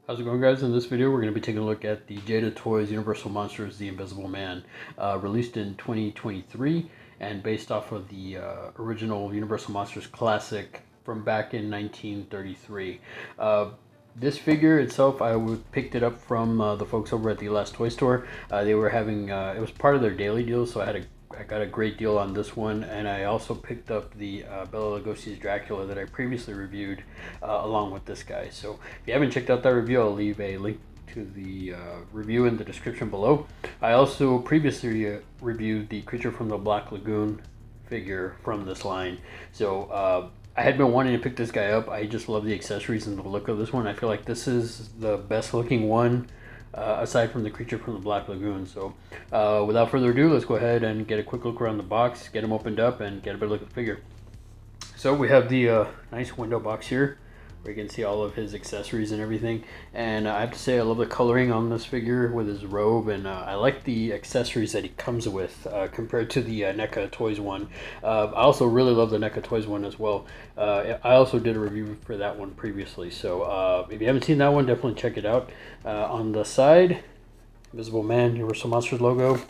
How's it going, guys? In this video we're going to be taking a look at the Jada Toys Universal Monsters The Invisible Man, released in 2023 and based off of the original Universal Monsters classic from back in 1933. This figure itself, I picked it up from the folks over at the last toy store. They were having, it was part of their daily deal, so I got a great deal on this one, and I also picked up the Bela Lugosi's Dracula that I previously reviewed along with this guy. So if you haven't checked out that review, I'll leave a link to the review in the description below. I also previously reviewed the Creature from the Black Lagoon figure from this line. So I had been wanting to pick this guy up. I just love the accessories and the look of this one. I feel like this is the best looking one aside from the Creature from the Black Lagoon. So without further ado, let's go ahead and get a quick look around the box, get him opened up, and get a better look at the figure. So we have the nice window box here, where you can see all of his accessories and everything. And I have to say, I love the coloring on this figure with his robe, and I like the accessories that he comes with compared to the NECA Toys one. I also really love the NECA Toys one as well. I also did a review for that one previously, so if you haven't seen that one, definitely check it out. On the side, Invisible Man, Universal Monsters logo.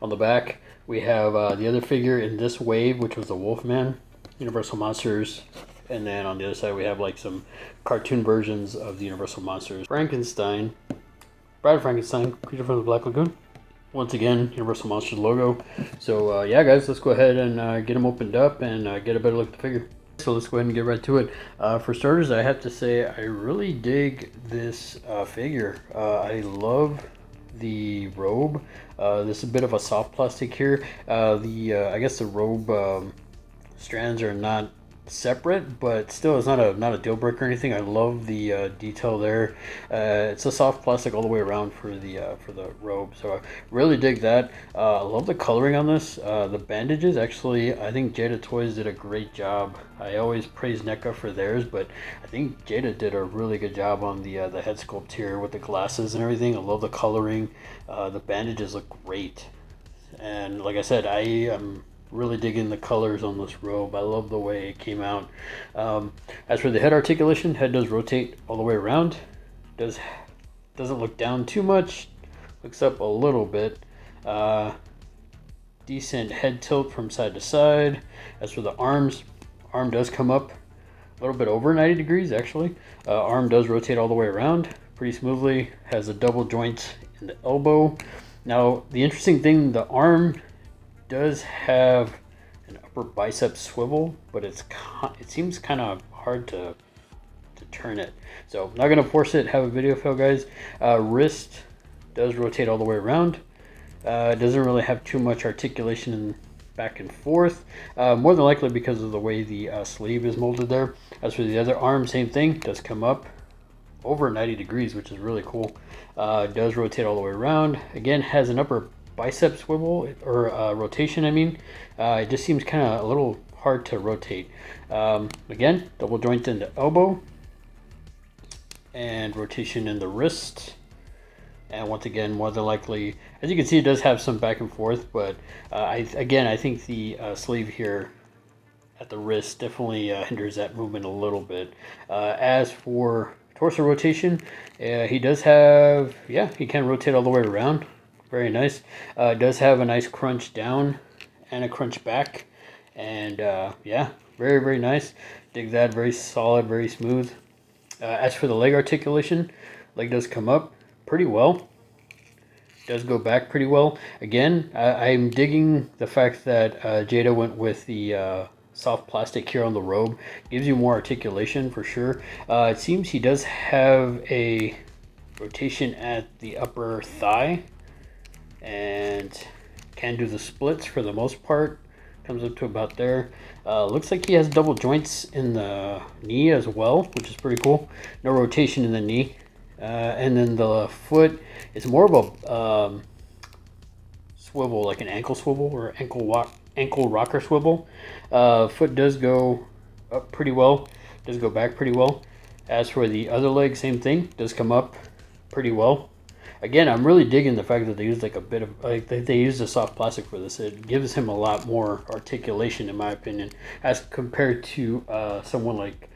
On the back, we have the other figure in this wave, which was the Wolfman, Universal Monsters. And then on the other side, we have like some cartoon versions of the Universal Monsters. Frankenstein, Bride of Frankenstein, Creature from the Black Lagoon. Once again, Universal Monsters logo. So yeah, guys, let's go ahead and get them opened up and get a better look at the figure. So let's go ahead and get right to it. For starters, I have to say I really dig this figure. I love the robe. This is a bit of a soft plastic here. I guess the robe strands are not separate, but still it's not a deal breaker or anything. I love the detail there. It's a soft plastic all the way around for the robe, so I really dig that. I love the coloring on this. The bandages, actually, I think Jada Toys did a great job. I always praise NECA for theirs, but I think Jada did a really good job on the head sculpt here with the glasses and everything. I love the coloring. The bandages look great, and like I said, I am really digging the colors on this robe. I love the way it came out. As for the head articulation, head does rotate all the way around. Doesn't look down too much. Looks up a little bit. Decent head tilt from side to side. As for the arms, arm does come up a little bit over 90 degrees actually. Arm does rotate all the way around pretty smoothly. Has a double joint in the elbow. Now the interesting thing, the arm does have an upper bicep swivel, but it seems kind of hard to turn it. So I'm not gonna force it, have a video fail, guys. Wrist does rotate all the way around. It doesn't really have too much articulation in back and forth, more than likely because of the way the sleeve is molded there. As for the other arm, same thing, does come up over 90 degrees, which is really cool. Does rotate all the way around. Again, has an upper bicep swivel or rotation. I mean, it just seems kind of a little hard to rotate. Again, double joint in the elbow and rotation in the wrist. And once again, more than likely, as you can see, it does have some back and forth, but I think the sleeve here at the wrist definitely hinders that movement a little bit. As for torso rotation, he does have, yeah, he can rotate all the way around. Very nice. Does have a nice crunch down and a crunch back, and yeah, very, very nice. Dig that. Very solid, very smooth. As for the leg articulation, leg does come up pretty well. Does go back pretty well. Again, I'm digging the fact that Jada went with the soft plastic here on the robe. Gives you more articulation for sure. It seems he does have a rotation at the upper thigh, and can do the splits for the most part. Comes up to about there. Looks like he has double joints in the knee as well, which is pretty cool. No rotation in the knee. And then the foot is more of a swivel, like an ankle swivel or ankle rocker swivel. Foot does go up pretty well, does go back pretty well. As for the other leg, same thing, does come up pretty well. Again, I'm really digging the fact that they used like a bit of, like they used a soft plastic for this. It gives him a lot more articulation, in my opinion, as compared to someone like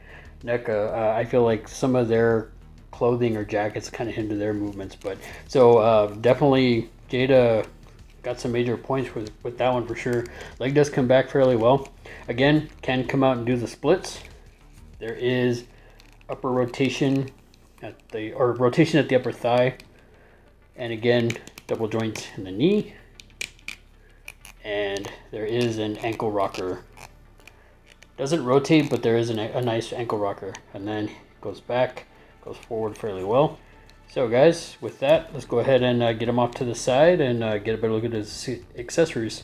NECA. I feel like some of their clothing or jackets kind of hinder their movements. But so definitely Jada got some major points with that one for sure. Leg does come back fairly well. Again, can come out and do the splits. There is upper rotation rotation at the upper thigh, and again double joint in the knee, and there is an ankle rocker. Doesn't rotate, but there is a nice ankle rocker, and then goes back, goes forward fairly well. So guys, with that, let's go ahead and get him off to the side and get a better look at his accessories.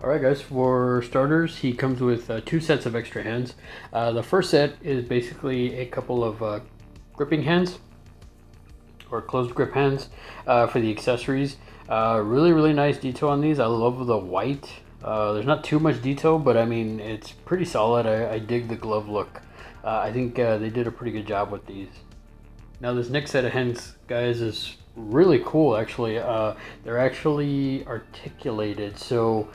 Alright guys, for starters, he comes with 2 sets of extra hands. The first set is basically a couple of gripping hands, or closed grip hands for the accessories. Really nice detail on these. I love the white. There's not too much detail, but I mean, it's pretty solid. I dig the glove look. I think they did a pretty good job with these. Now this next set of hands, guys, is really cool actually. They're actually articulated, so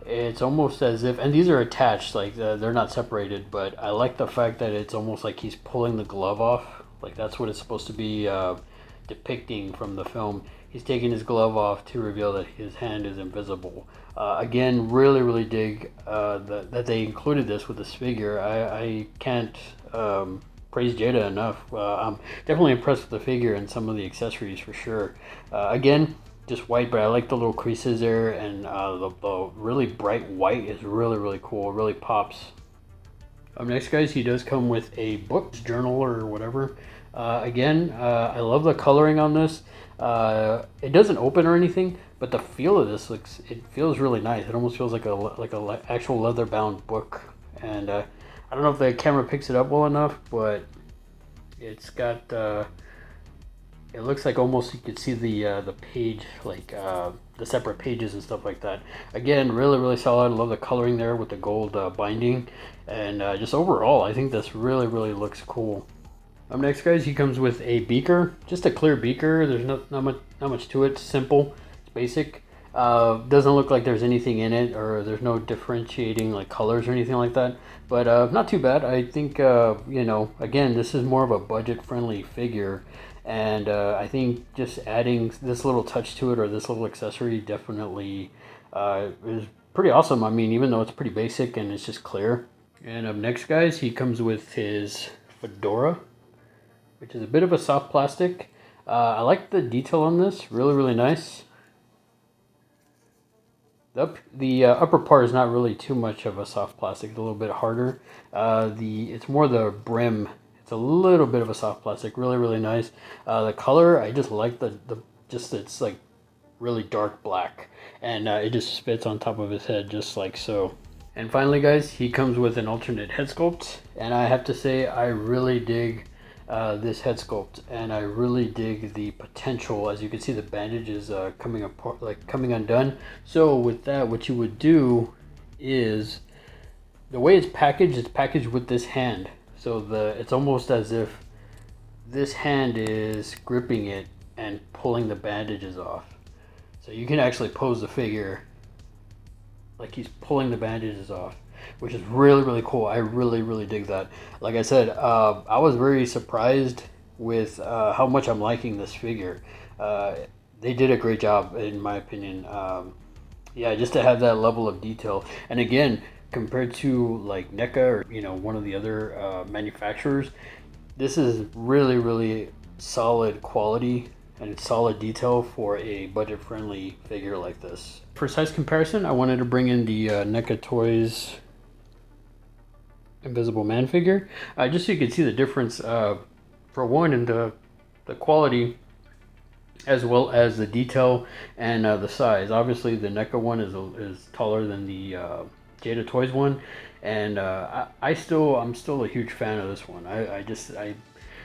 it's almost as if, and these are attached, like they're not separated, but I like the fact that it's almost like he's pulling the glove off. Like that's what it's supposed to be depicting from the film. He's taking his glove off to reveal that his hand is invisible. Again, really dig that they included this with this figure. I can't praise Jada enough. I'm definitely impressed with the figure and some of the accessories for sure. Again, just white, but I like the little creases there, and the really bright white is really cool. It really pops. Next guys, he does come with a book, journal or whatever. Again, I love the coloring on this. It doesn't open or anything, but the feel of this it feels really nice. It almost feels like a actual leather bound book. And I don't know if the camera picks it up well enough, but it's got it looks like almost you could see the page, like the separate pages and stuff like that. Again, really solid. I love the coloring there with the gold binding, and just overall, I think this really looks cool. Next, guys, he comes with a beaker, just a clear beaker. There's not much to it. It's simple. It's basic. Doesn't look like there's anything in it, or there's no differentiating like colors or anything like that. But not too bad. I think you know, again, this is more of a budget-friendly figure. And I think just adding this little touch to it, or this little accessory, definitely is pretty awesome. I mean, even though it's pretty basic and it's just clear. And up next, guys, he comes with his fedora, which is a bit of a soft plastic. I like the detail on this, really nice. The upper part is not really too much of a soft plastic, it's a little bit harder. It's more the brim. It's a little bit of a soft plastic, really nice. The color, I just like it's like really dark black, and it just fits on top of his head just like so. And finally, guys, he comes with an alternate head sculpt, and I have to say I really dig this head sculpt, and I really dig the potential. As you can see, the bandage is coming apart, like coming undone. So with that, what you would do is, the way it's packaged with this hand. So it's almost as if this hand is gripping it and pulling the bandages off. So you can actually pose the figure like he's pulling the bandages off, which is really cool. I really dig that. Like I said, I was very surprised with how much I'm liking this figure. They did a great job, in my opinion. Yeah, just to have that level of detail. And again, compared to like NECA or one of the other manufacturers, this is really solid quality and solid detail for a budget-friendly figure like this. For size comparison, I wanted to bring in the NECA Toys Invisible Man figure, just so you can see the difference, for one, in the quality, as well as the detail and the size. Obviously, the NECA one is taller than the Jada Toys one, and I'm still a huge fan of this one. I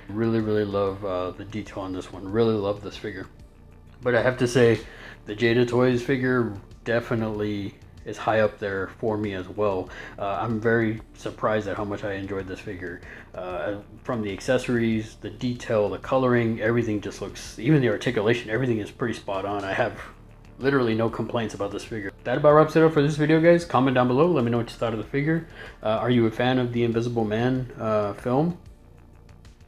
really love the detail on this one. Really love this figure. But I have to say, the Jada Toys figure definitely is high up there for me as well. I'm very surprised at how much I enjoyed this figure. From the accessories, the detail, the coloring, everything just looks, even the articulation, everything is pretty spot on. I have literally no complaints about this figure. That about wraps it up for this video, guys. Comment down below, let me know what you thought of the figure. Are you a fan of the Invisible Man film?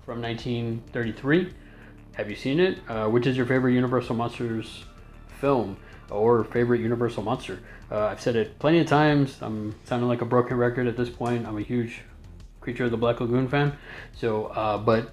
from 1933. Have you seen it? Which is your favorite Universal Monsters film or favorite Universal monster? I've said it plenty of times. I'm sounding like a broken record at this point. I'm a huge Creature of the Black Lagoon fan. So, but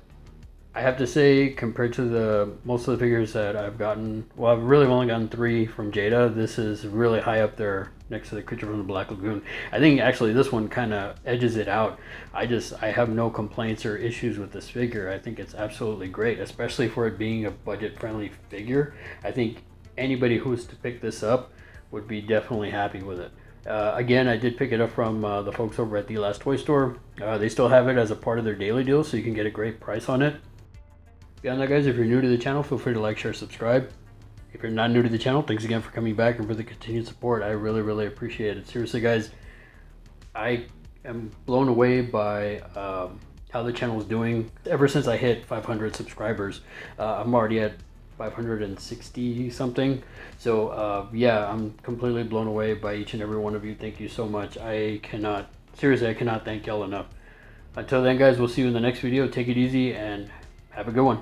I have to say, compared to the most of the figures that I've gotten, well, I've really only gotten 3 from Jada. This is really high up there next to the Creature from the Black Lagoon. I think actually this one kind of edges it out. I have no complaints or issues with this figure. I think it's absolutely great, especially for it being a budget-friendly figure. I think anybody who was to pick this up would be definitely happy with it. Again, I did pick it up from the folks over at the Last Toy Store. They still have it as a part of their daily deal, so you can get a great price on it. Beyond that, guys, if you're new to the channel, feel free to like, share, subscribe. If you're not new to the channel, thanks again for coming back and for the continued support. I really, really appreciate it. Seriously, guys, I am blown away by how the channel is doing. Ever since I hit 500 subscribers, I'm already at 560 something. So yeah, I'm completely blown away by each and every one of you. Thank you so much. Seriously, I cannot thank y'all enough. Until then, guys, we'll see you in the next video. Take it easy and have a good one.